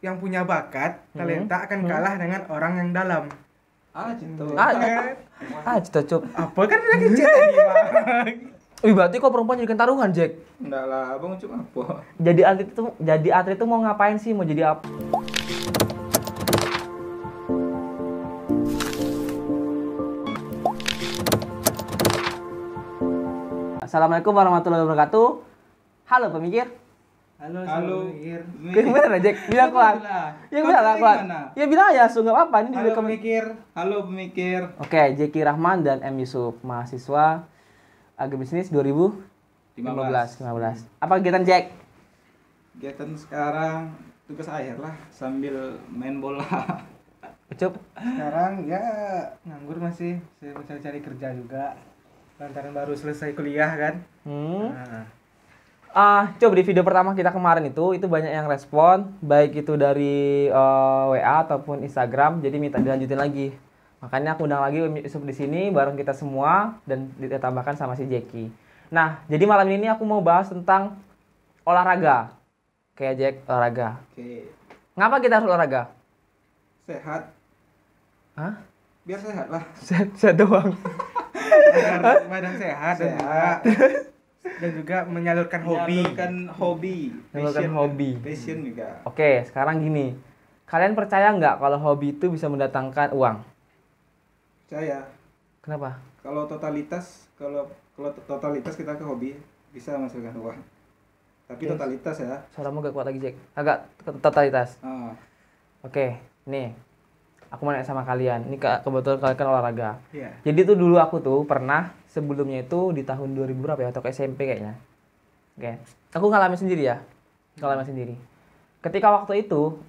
yang punya bakat, talenta akan kalah dengan orang yang dalam. Gitu. Cita cup. Apa kan udah kecil tadi, Bang? Wih, berarti kok perempuan jadi taruhan, Jack? Enggak lah, abang cuma apa? Jadi atlet itu mau ngapain sih? Mau jadi apa? Assalamualaikum warahmatullahi wabarakatuh. Halo pemikir. Halo. Yang bener Jack, bilang kuat. Yang bener lah kuat. Ya bilang aja, langsung nggak apa-apa. Ini Halo pemikir. Halo pemikir. Oke, Jeki Rahman dan M Yusuf, mahasiswa agribisnis 2015. Apa kegiatan Jack? Kegiatan sekarang tugas akhir lah sambil main bola. Ucup. Sekarang ya nganggur masih, saya mencari-cari kerja juga. Lantaran baru selesai kuliah kan. Coba di video pertama kita kemarin itu banyak yang respon, baik itu dari WA ataupun Instagram, jadi minta dilanjutin lagi. Makanya aku undang lagi Yusuf di sini bareng kita semua dan ditambahkan sama si Jeki. Nah, jadi malam ini aku mau bahas tentang olahraga. Kayak Jack, olahraga. Oke. Ngapa kita harus olahraga? Sehat. Hah? Biar sehat lah. Sehat doang. Agar badan sehat dan juga menyalurkan hobi. Menyalurkan hobi. Passion juga. Oke, sekarang gini. Kalian percaya nggak kalau hobi itu bisa mendatangkan uang? Percaya. Kenapa? Kalau totalitas kita ke hobi bisa menghasilkan uang. Tapi Oke. totalitas ya. Suaramu gak kuat lagi, Jack. Agak totalitas. Ah, Oke, nih. Aku mau nanya sama kalian. Ini kebetulan kalian kan olahraga. Iya. Jadi tuh dulu aku tuh pernah sebelumnya itu di tahun 2000 berapa ya? Atau ke SMP kayaknya. Oke. Aku ngalamin sendiri ya. Ngalamin sendiri. Ketika waktu itu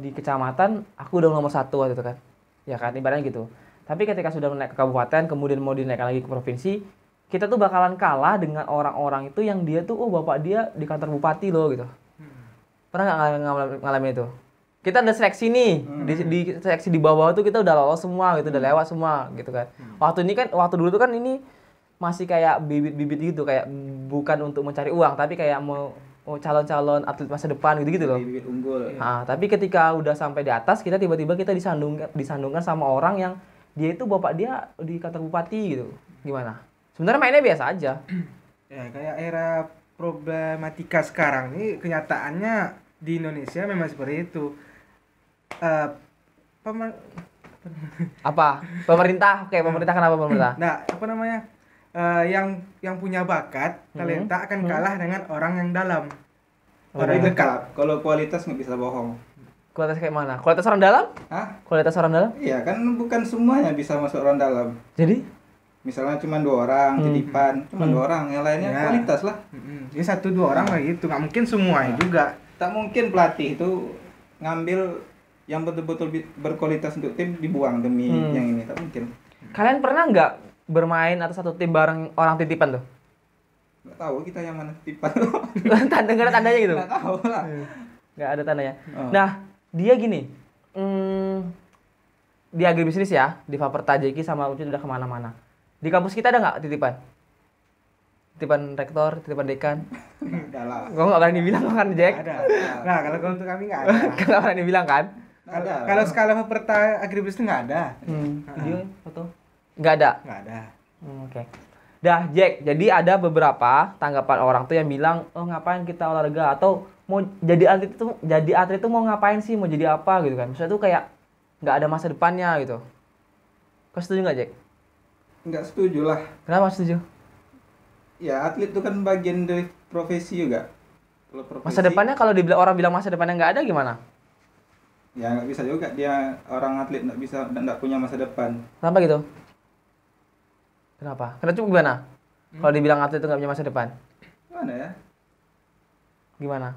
di kecamatan aku udah nomor 1 waktu itu kan. Ya kan, ibaratnya gitu. Tapi ketika sudah naik ke kabupaten, kemudian mau dinaikkan lagi ke provinsi, kita tuh bakalan kalah dengan orang-orang itu yang dia tuh, bapak dia di kantor bupati loh gitu. Pernah nggak ngalamin itu? Kita udah seleksi nih, di seleksi di bawah tuh kita udah lolos semua gitu, udah lewat semua gitu kan. Waktu dulu tuh kan ini masih kayak bibit-bibit gitu, kayak bukan untuk mencari uang, tapi kayak mau calon-calon atlet masa depan gitu-gitu loh. bibit unggul. Nah, tapi ketika udah sampai di atas, kita tiba-tiba kita disandungkan sama orang yang dia itu bapak dia di kantor bupati gitu. Gimana? Sebenarnya mainnya biasa aja. Ya, kayak era problematika sekarang ini kenyataannya di Indonesia memang seperti itu. Apa? Pemerintah? Oke, pemerintah kenapa pemerintah? Nah, apa namanya? Yang punya bakat, talenta akan kalah dengan orang yang dalam. Orang yang dekat. Kalau kualitas nggak bisa bohong. Kualitas kayak mana? Kualitas orang dalam? Hah? Kualitas orang dalam? Iya kan bukan semuanya bisa masuk orang dalam. Jadi? Misalnya cuma 2 orang titipan, cuma 2 orang, yang lainnya Ya. kualitas lah. Ini 1-2 orang lah gitu, nggak mungkin semuanya juga. Tak mungkin pelatih itu ngambil yang betul-betul berkualitas untuk tim dibuang demi yang ini, tak mungkin. Kalian pernah nggak bermain atau satu tim bareng orang titipan tuh? Nggak tahu kita yang mana titipan. Nggak ada tandanya gitu? Nggak tahu lah. Nggak ada tandanya. Oh. Nah, dia gini. Di agribisnis ya, di Faperta Jeki sama Ucup udah kemana-mana. Di kampus kita ada nggak titipan? Titipan rektor, titipan dekan? Nggak ada lah. Gue nggak berani bilang kan, Jack? Ada. Nah, kalau untuk kami nggak ada. Nggak berani bilang kan? Ada. Kalau skala Faperta agribisnis nggak ada. Video, foto? Nggak ada? Nggak ada. Oke. Dah, Jack. Jadi ada beberapa tanggapan orang tuh yang bilang, oh ngapain kita olahraga atau mau jadi atlet itu mau ngapain sih, mau jadi apa gitu kan? Maksudnya tuh kayak nggak ada masa depannya gitu. Kau setuju nggak, Jack? Nggak setuju lah. Kenapa setuju? Ya atlet itu kan bagian dari profesi juga. Kalau profesi, Masa depannya kalau orang bilang masa depannya nggak ada gimana? ya nggak bisa juga dia orang atlet nggak punya masa depan. Kenapa gitu? Kenapa? Karena cuma gimana? Kalau dibilang atlet itu nggak punya masa depan, Gimana ya? gimana?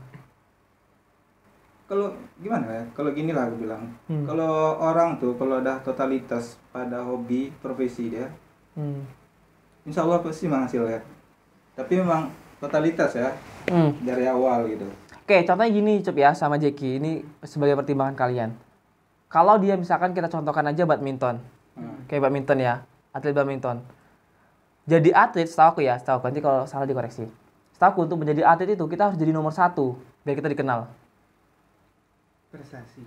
Kalau gimana ya? Kalau gini lah aku bilang. Kalau orang tuh kalau udah totalitas pada hobi profesi dia, insya Allah pasti menghasilkan. Tapi memang totalitas ya dari awal gitu. Oke, contohnya gini Cup ya sama Jeki, ini sebagai pertimbangan kalian. Kalau dia misalkan kita contohkan aja badminton, kayak badminton ya, atlet badminton. Jadi atlet, setahu aku nanti kalau salah dikoreksi. Setahu aku untuk menjadi atlet itu kita harus jadi nomor 1 biar kita dikenal. Prestasi.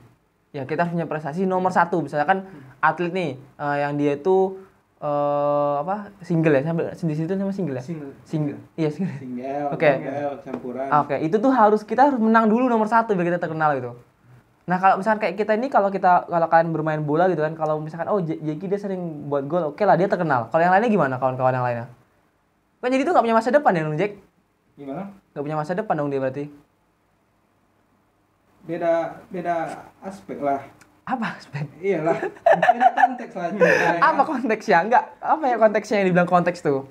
Ya kita harus punya prestasi nomor satu. Misalkan atlet nih yang dia itu single ya, di situ nama single ya. Single. Iya single. Single, Oke. campuran. Oke, itu tuh kita harus menang dulu nomor satu biar kita terkenal gitu. Nah kalau misalkan kayak kita ini kalau kalian bermain bola gitu kan, kalau misalkan Jeki dia sering buat gol, oke lah dia terkenal. Kalau yang lainnya gimana kawan-kawan yang lainnya? Kan jadi itu nggak punya masa depan ya dong Jack? Gimana? Nggak punya masa depan dong dia berarti? Beda aspek lah. Apa aspek? Iyalah, beda konteks lah. Apa konteksnya? Enggak, apa ya konteksnya yang dibilang konteks tuh?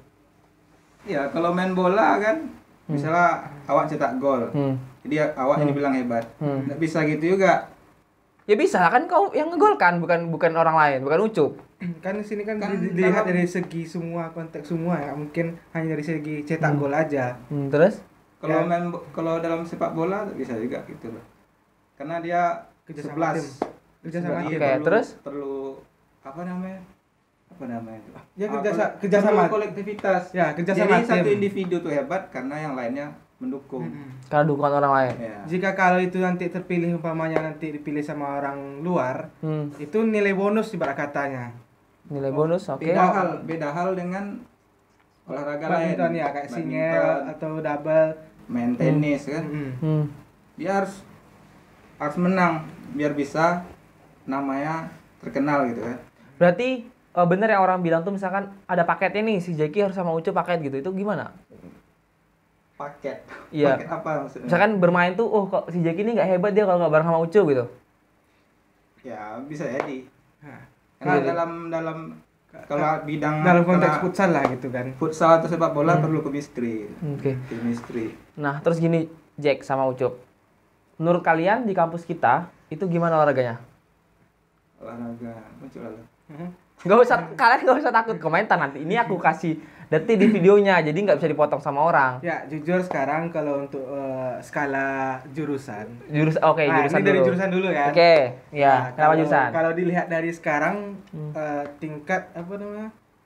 Iya, kalau main bola kan, misalnya awak cetak gol, jadi awak yang dibilang hebat. Nggak bisa gitu juga. Ya bisa lah, kan kau yang ngegol kan, bukan orang lain, bukan Ucup. Kan di sini kan, Kan dilihat dalam- dari segi semua konteks semua ya, mungkin hanya dari segi cetak gol aja. Terus? Kalau Ya. kalau dalam sepak bola bisa juga gitu loh. Karena dia Kerjasama 11. Kerjasama Oke, tim. terus? Perlu apa namanya? itu? Ya, Perlu kerjasama. kolektivitas. Ya, kerjasama Jadi satu tim. individu tuh hebat karena yang lainnya mendukung. Karena dukungan orang lain. Ya. Jika kalau itu nanti terpilih, umpamanya nanti dipilih sama orang luar, itu nilai bonus ibarat katanya. Nilai bonus, oke. Beda hal dengan olahraga lain. Badminton ya, kayak single Badminton, atau double. main tenis kan. Dia harus menang biar bisa namanya terkenal gitu kan. Berarti bener yang orang bilang tuh misalkan ada paketnya nih, si Jeki harus sama Ucup paket gitu, itu gimana? Paket. Iya. Paket apa maksudnya? Misalkan bermain tuh, kok si Jeki ini nggak hebat dia kalau nggak bareng sama Ucup gitu. Ya bisa jadi. Nah, Karena Jadi. dalam kalau bidang dalam konteks karena futsal lah gitu kan. futsal atau sepak bola perlu chemistry. Oke. Chemistry. Nah, terus gini, Jack sama Ucup. Menurut kalian di kampus kita itu gimana olahraganya? Olahraga muncul lah. Kalian nggak usah takut komentar nanti. Ini aku kasih detik di videonya, jadi nggak bisa dipotong sama orang. Ya, jujur sekarang kalau untuk skala jurusan. Oke, Nah, jurusan ini dari dulu. jurusan dulu kan. Oke, ya. Nah, Kenapa kalau- jurusan? Kalau dilihat dari sekarang tingkat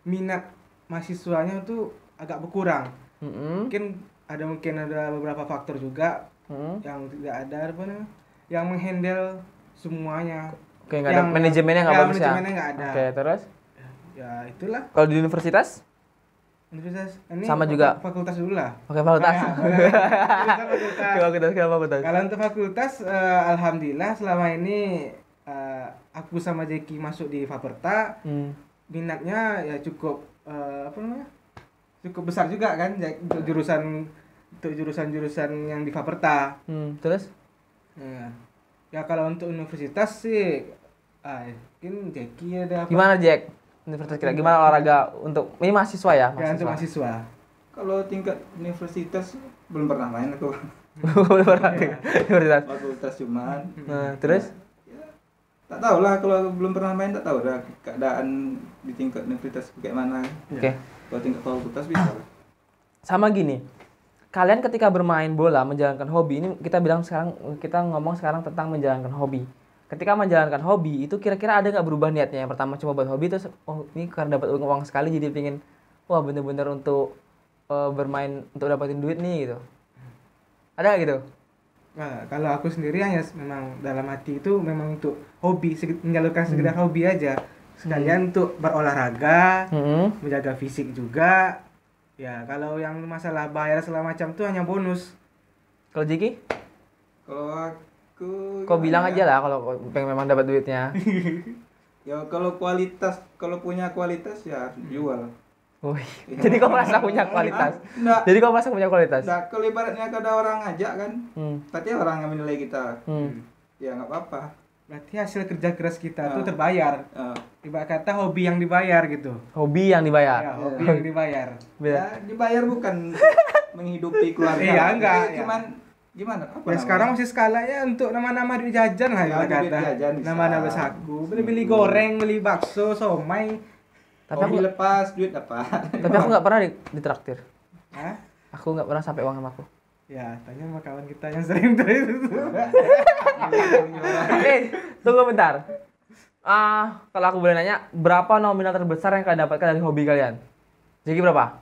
minat mahasiswanya tuh agak berkurang. Mm-mm. Mungkin ada beberapa faktor juga yang tidak ada yang menghandle semuanya. Oke, nggak ada manajemennya nggak bagus ya. Manajemennya nggak ada. Oke, terus Ya itulah kalau di universitas? universitas ini Sama juga? fakultas dulu lah. Oke, fakultas. Nah, fakultas. Fakultas. Kalau untuk fakultas, alhamdulillah selama ini aku sama Jeki masuk di Faperta, minatnya ya cukup cukup besar juga kan untuk jurusan yang di Faperta. Terus? Ya kalau untuk universitas sih, mungkin Jeki ada apa? Gimana Jack? Universitas kita gimana olahraga untuk ini mahasiswa ya? Ya untuk mahasiswa. Kalau tingkat universitas belum pernah main aku. Universitas. Fakultas cuman. Nah, terus? Tak tahu lah kalau belum pernah main tak tahu dah keadaan di tingkat universitas kayak mana. Oke. Kalau tingkat fakultas bisa lah. Sama gini. Kalian ketika bermain bola, menjalankan hobi, ini kita ngomong sekarang tentang menjalankan hobi. Ketika menjalankan hobi, itu kira-kira ada nggak berubah niatnya? Yang pertama cuma buat hobi, terus ini karena dapat uang sekali jadi pengen, wah bener-bener untuk bermain untuk dapetin duit nih gitu. Ada nggak gitu? Nah, kalau aku sendiri hanya memang dalam hati itu memang untuk hobi, menyalurkan sekedar hobi aja. Sekalian untuk berolahraga, menjaga fisik juga. Ya, kalau yang masalah bayar segala macam tuh hanya bonus. Kalau Jiki? Kalau aku Kau gimana bilang ya? aja lah kalau pengen memang dapat duitnya. Ya kalau punya kualitas ya harus jual. Wih, jadi kau merasa punya kualitas. Enggak. Jadi kau merasa punya kualitas. Nah, kalau ibaratnya ada orang ngajak kan, berarti orang yang menilai kita. Ya nggak apa-apa. Berarti hasil kerja keras kita tuh terbayar. Eh, Ibarat kata hobi yang dibayar gitu. Hobi yang dibayar. Ya, hobi yang dibayar. Beda. ya dibayar bukan menghidupi keluarga. Iya, enggak, Tapi ya. Cuman gimana? Apa Ya namanya? sekarang masih skala ya untuk nama-nama duit jajan lah Ya, ibarat duit kata. jajan bisa. Nama-nama saku, beli goreng, beli bakso, somai. Tapi hobi aku lepas duit apa? tapi aku nggak pernah ditraktir. Hah? Aku nggak pernah sampai uang sama aku. Ya, tanya sama kawan kita yang sering itu. Tunggu bentar. Kalau aku boleh nanya, berapa nominal terbesar yang kalian dapatkan dari hobi kalian? Jadi berapa?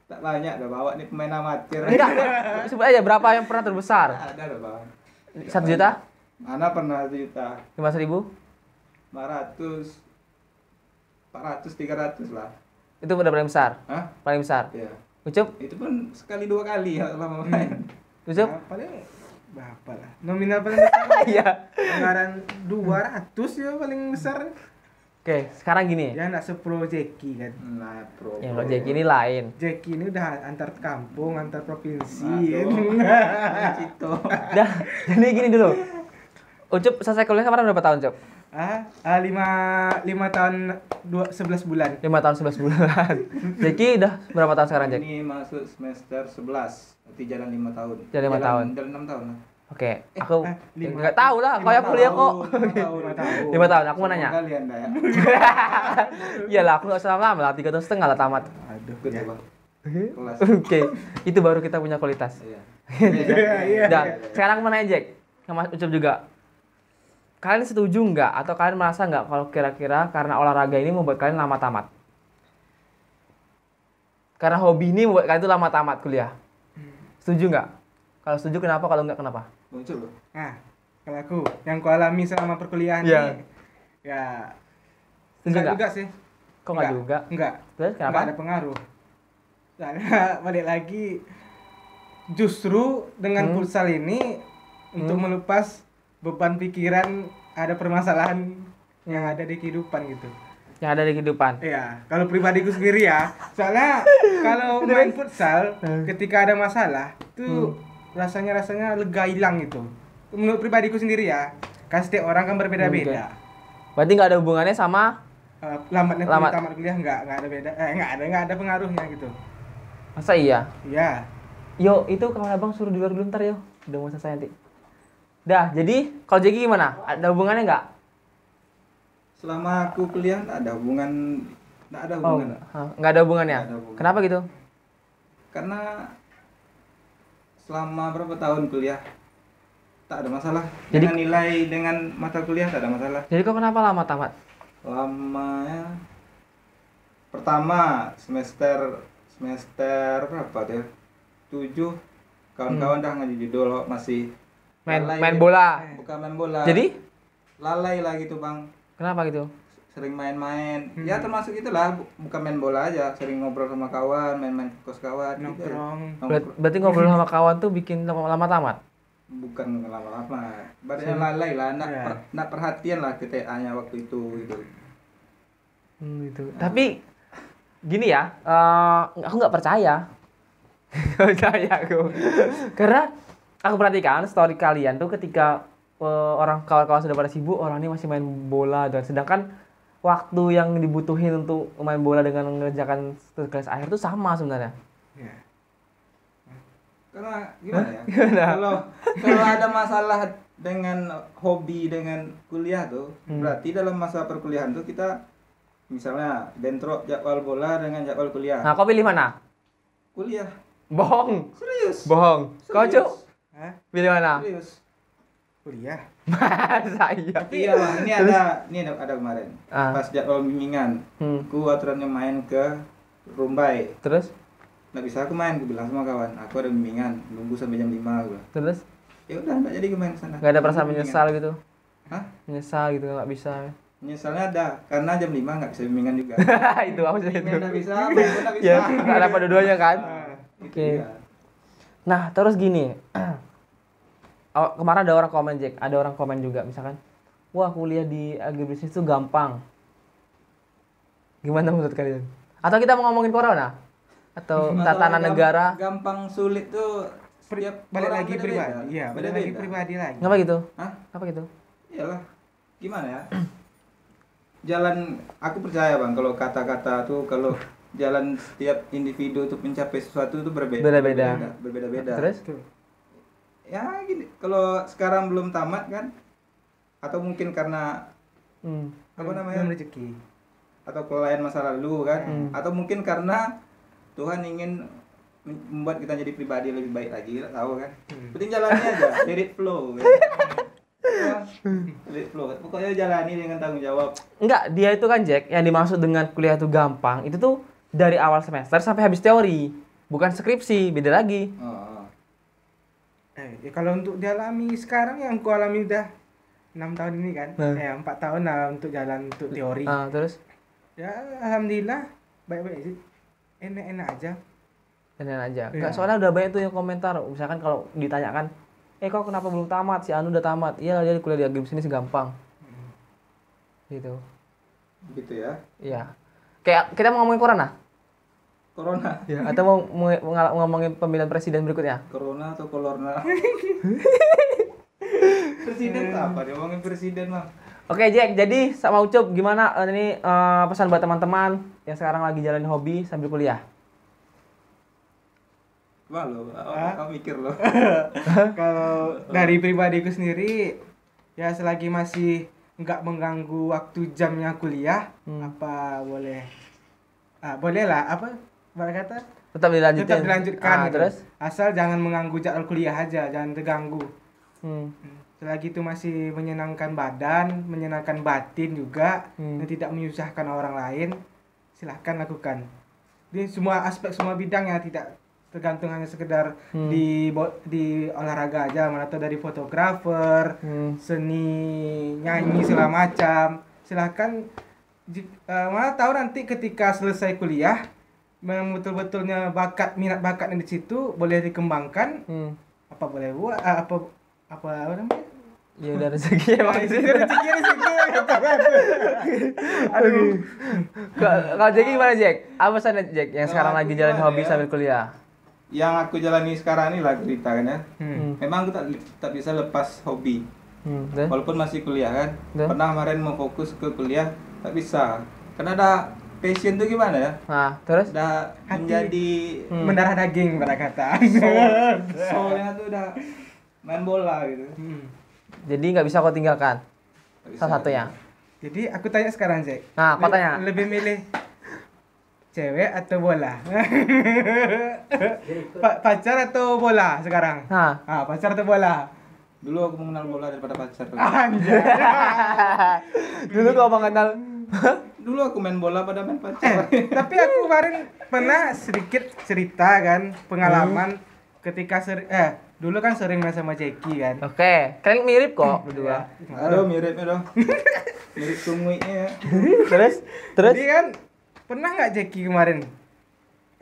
Tak banyak dah bawa nih pemain amatir. Enggak, sebut aja berapa yang pernah terbesar. Ada dah bawa. 1 juta? Mana pernah 1 juta? 5.000? 500, 400, 300 lah. Itu udah paling besar? Hah? Paling besar? Iya. Ucup? Itu pun sekali 2 kali ya lama main. Ucup? Nah, paling berapa lah? Nominal paling besar. Iya. Anggaran 200 ya paling besar. Oke, sekarang gini. Ya enggak sepro Jeki kan. Nah, pro. Ya kalau Jack ini lain. Jeki ini udah antar kampung, antar provinsi. Cito. Dah, jadi gini dulu. Ucup selesai kuliah kemarin berapa tahun, Cup? 5 tahun 11 bulan. 5 tahun 11 bulan. Jeki udah berapa tahun sekarang, Jack? Ini masuk semester 11. Berarti jalan 5 tahun. Jalan 5 tahun. Jalan 6 tahun lah. Oke, aku lima- nggak tahu lah. Kau yang kuliah kok. 5 tahun. 5 tahun. Aku mau nanya. Kalian dah ya. Iyalah, aku nggak usah lama lah. 3 tahun setengah lah tamat. Aduh. Ikut ya, Bang. Kelas. Oke, itu baru kita punya kualitas. Iya. Iya. Dah, sekarang aku mau nanya Jack, sama Ucup juga. Kalian setuju nggak atau kalian merasa nggak kalau kira-kira karena olahraga ini membuat kalian lama tamat? Karena hobi ini membuat kalian itu lama tamat kuliah. Setuju nggak? Kalau setuju kenapa? Kalau nggak kenapa? Muncul loh. Nah, kalau aku yang ku alami selama perkuliahan Iya. nih, ya Setuju enggak nggak? juga sih. Kok nggak juga? Enggak. Terus Enggak kenapa? ada pengaruh. Karena balik lagi justru dengan futsal ini untuk melepas beban pikiran ada permasalahan yang ada di kehidupan gitu. Yang ada di kehidupan. Iya, kalau pribadiku sendiri ya, soalnya kalau main futsal ketika ada masalah tuh rasanya lega hilang gitu. Menurut pribadiku sendiri ya, kan setiap orang kan berbeda-beda. Berarti nggak ada hubungannya sama Lambatnya Lambat. tamat kuliah nggak ada beda, nggak ada pengaruhnya gitu. masa iya? Iya. Yo, itu kawan abang suruh di luar dulu ntar yo. Udah mau selesai nanti. Dah, jadi kalau Jeki gimana? Ada hubungannya nggak? Selama aku kuliah nggak ada hubungan. Nggak ada Oh, hubungan. nggak ada hubungannya. Nggak ada hubungan. Kenapa gitu? Karena selama berapa tahun kuliah tak ada masalah. Jadi- Dengan nilai, dengan mata kuliah tak ada masalah. Jadi kok kenapa lama tamat? Lamanya pertama semester berapa deh? 7. Kawan-kawan dah ngaji judul masih lalai. Main bola. Bukan main bola. Jadi lalai lah gitu, Bang. kenapa gitu? Sering main-main. Ya termasuk itulah, bukan main bola aja, sering ngobrol sama kawan, main-main ke kos kawan gitu ya. Nongkrong. Berarti ngobrol sama kawan tuh bikin lama tamat. Bukan lama-lama. Badannya lalai lah, nak perhatian lah ke TA-nya waktu itu gitu. Gitu. Tapi gini ya, aku nggak percaya. Nggak percaya aku. Karena aku perhatikan story kalian tuh ketika orang kawan-kawan sudah pada sibuk, orang ini masih main bola dan sedangkan waktu yang dibutuhin untuk main bola dengan mengerjakan tugas akhir tuh sama sebenarnya. Iya. Karena gimana ya? Kalau ada masalah dengan hobi dengan kuliah tuh, berarti dalam masa perkuliahan tuh kita misalnya bentrok jadwal bola dengan jadwal kuliah. Nah, kau pilih mana? Kuliah. Bohong. Serius. Bohong. Kau Serius. Cuk, Hah? pilih mana? Serius. Kuliah. Masa iya? Iya, Bang. Ini ada kemarin. Ah. Pas jadwal bimbingan, ku aturannya main ke Rumbai. Terus? Nggak bisa aku main, aku bilang sama kawan, aku ada bimbingan, nunggu sampai jam 5 aku bilang. Terus? Ya udah, nggak jadi aku main ke sana. Nggak ada perasaan Bimbingan. menyesal gitu? Hah? Menyesal gitu nggak bisa. Menyesalnya ada, karena jam 5 nggak bisa bimbingan juga. Itu aku jadi itu. Bimbingan nggak bisa, main pun nggak bisa. Ya, nggak dapat dua-duanya kan? Itu Oke. dia. Nah, terus gini. Kemarin ada orang komen, Jack. Ada orang komen juga, misalkan, wah kuliah di agribisnis itu gampang. Gimana menurut kalian? Atau kita mau ngomongin corona? Atau tatanan negara? Gampang sulit tuh setiap Balik orang lagi beda-beda. pribadi. Iya, balik lagi Beda-beda. pribadi lagi. Ngapa gitu? Hah? Apa gitu? Iyalah, gimana ya? Jalan, aku percaya Bang, kalau kata-kata tuh, kalau jalan setiap individu untuk mencapai sesuatu itu Berbeda-beda. Berbeda-beda. Terus? Tuh. Ya gini, kalau sekarang belum tamat kan, atau mungkin karena apa namanya, Belum rezeki. atau kelelayan masa lalu kan, atau mungkin karena Tuhan ingin membuat kita jadi pribadi lebih baik lagi, kita tahu kan. Penting jalani aja, let it flow. Kan? Ya, let it flow. Pokoknya jalani dengan tanggung jawab. Enggak, dia itu kan, Jack, yang dimaksud dengan kuliah itu gampang, itu tuh dari awal semester sampai habis teori. Bukan skripsi, beda lagi. Oh. Ya kalau untuk dialami sekarang yang ku alami udah 6 tahun ini kan. Nah. 4 tahun lah untuk jalan untuk teori. Terus? Ya alhamdulillah baik-baik sih. Enak-enak aja. Enak aja. Iya. Enggak, soalnya udah banyak tuh yang komentar. Misalkan kalau ditanyakan, kok kenapa belum tamat? Si Anu udah tamat. Iya, dia kuliah di agribisnis gampang. Gitu. Gitu ya. Iya. Kayak kita mau ngomongin corona? Corona. Ya, atau mau ngomongin pemilihan presiden berikutnya? Corona atau kolorna? Presiden tuh apa? Dia ngomongin presiden mah. Oke Jack, jadi sama Ucup gimana pesan buat teman-teman yang sekarang lagi jalanin hobi sambil kuliah? Wah lo, kamu mikir lo. Kalau dari pribadiku sendiri, ya selagi masih nggak mengganggu waktu jamnya kuliah, apa boleh, boleh lah, apa kata? Tetap dilanjutin. Tetap dilanjutkan. Gitu. Terus? Asal jangan mengganggu jadwal kuliah aja, jangan terganggu. Selagi itu masih menyenangkan badan, menyenangkan batin juga, dan tidak menyusahkan orang lain, silahkan lakukan. Di semua aspek, semua bidang ya, tidak tergantung hanya sekedar di olahraga aja, atau dari fotografer, seni, nyanyi segala macam. Silahkan, mana tahu nanti ketika selesai kuliah, memang betul-betulnya minat bakatnya di situ boleh dikembangkan. Apa boleh buat, apa namanya? Ya udah rezeki emang di situ. Rezeki di situ. Aduh. Kalau Jack gimana Jack? Apa pesannya Jack yang sekarang lagi jalan hobi sambil kuliah? Yang aku jalani sekarang ini lah cerita kan ya. Memang aku tak bisa lepas hobi. Walaupun masih kuliah kan. Pernah kemarin mau fokus ke kuliah, tak bisa. Karena ada passion tuh gimana ya? Nah, terus? Udah menjadi mendarah daging pada kata. Soalnya tuh udah main bola gitu. Jadi nggak bisa kau tinggalkan. Bisa. Salah satunya. Jadi aku tanya sekarang, Jack. Nah, kau tanya. Lebih milih cewek atau bola? Pacar atau bola sekarang? Pacar atau bola? Dulu aku mengenal bola daripada pacar. Anjay. Dulu kau mengenal. Dulu aku main bola pada main pacar. Tapi aku kemarin pernah sedikit cerita kan pengalaman ketika dulu kan sering main sama Jeki kan. Oke, kalian mirip kok berdua. Aduh mirip dong. Mirip tungguinya. Terus? Jadi kan pernah nggak Jeki kemarin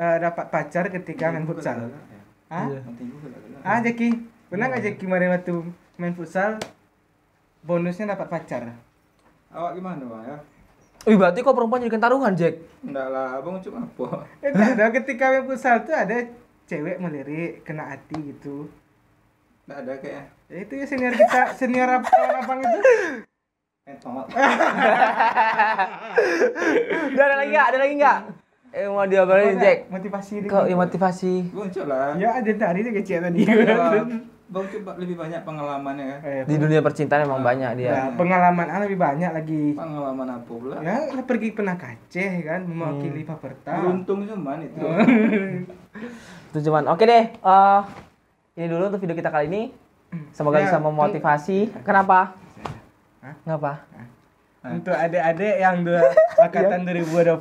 dapat pacar ketika main futsal? Jeki pernah nggak Jeki kemarin waktu main futsal bonusnya dapat pacar? Awak gimana bang ya? Wih, berarti kok perempuan jadi taruhan Jack? Enggak lah, abang cuma apa? Ada ketika main futsal tuh ada cewek melirik kena hati gitu. Enggak ada kayaknya. Ya itu ya senior abang itu. Entot. Ada lagi nggak? Mau diobrolin Jack? Motivasi Kok motivasi? Muncul lah. Ya ada tadi dia kecil tadi. Bang coba lebih banyak pengalamannya ya. Di dunia percintaan emang banyak dia. Nah, pengalaman lebih banyak lagi. Pengalaman apa pula? Ya pernah ke Aceh kan mewakili Paperta. Beruntung cuman itu. Itu cuman. Oke deh. Ini dulu untuk video kita kali ini. Semoga bisa memotivasi. Kenapa? Kenapa? Untuk adik-adik yang angkatan 2020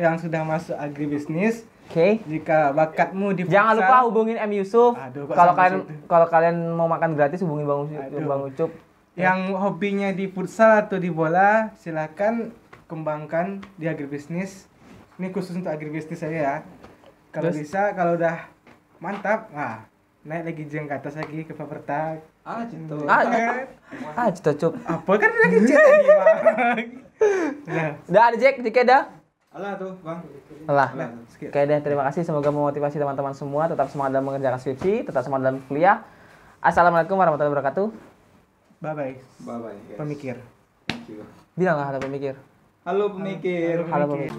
yang sudah masuk agribisnis. Oke. Jika bakatmu di futsal, jangan lupa hubungin M Yusuf. Kalau kalian mau makan gratis hubungin Bang Ucup. Yang hobinya di futsal atau di bola, silakan kembangkan di agribisnis. Ini khusus untuk agribisnis saya ya. Kalau bisa, kalau udah mantap, naik lagi jeng ke atas lagi ke Paperta. Cito. Cito Cup. Apa kan lagi cek tadi, Bang. Nah, udah ada Jack, dah. Alah tuh, Bang. Alah. Oke deh, terima kasih. Semoga memotivasi teman-teman semua. Tetap semangat dalam mengerjakan skripsi, tetap semangat dalam kuliah. Assalamualaikum warahmatullahi wabarakatuh. Bye-bye. Bye-bye, guys. Pemikir. Thank you. Bilang lah ada pemikir. Halo pemikir. Halo pemikir.